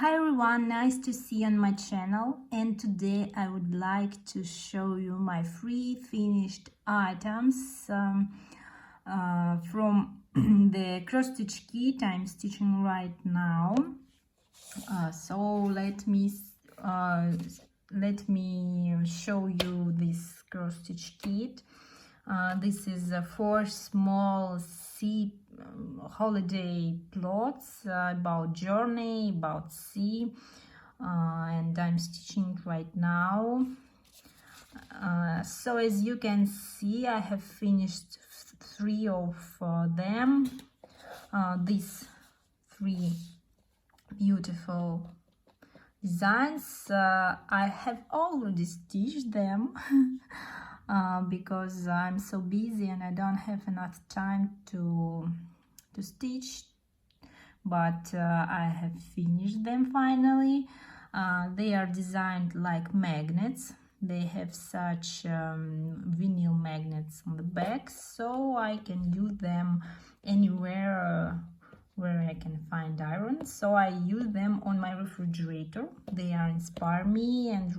Hi everyone, nice to see you on my channel, and today I would like to show you my free finished items from the cross stitch kit I'm stitching right now. So let me show you this cross stitch kit. This is 4 small holiday plots about journey, about sea, and I'm stitching right now. So as you can see, I have finished 3 of them. These 3 beautiful designs. I have already stitched them because I'm so busy and I don't have enough time to stitch, but I have finished them finally. They are designed like magnets. They have such vinyl magnets on the back, so I can use them anywhere where I can find iron. So I use them on my refrigerator. They are inspire me and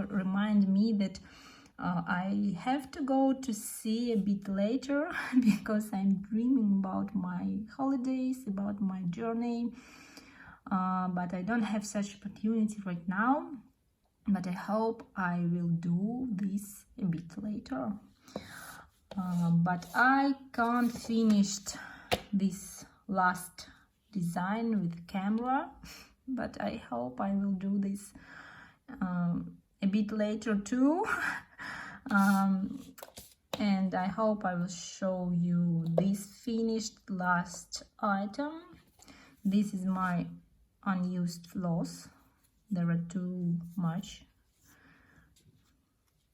remind me that I have to go to sea a bit later because I'm dreaming about my holidays, about my journey, but I don't have such opportunity right now, but I hope I will do this a bit later. But I can't finish this last design with camera, but I hope I will do this a bit later too. And I hope I will show you this finished last item. This is my unused floss. There are too much,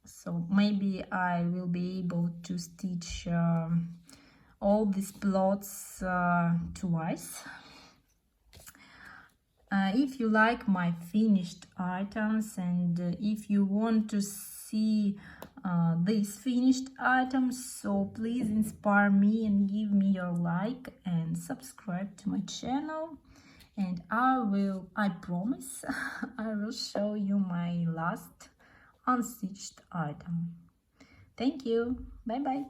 so maybe I will be able to stitch all these plots twice. If you like my finished items and if you want to see these finished items, so please inspire me and give me your like and subscribe to my channel, and I promise I will show you my last unstitched item. Thank you. Bye bye.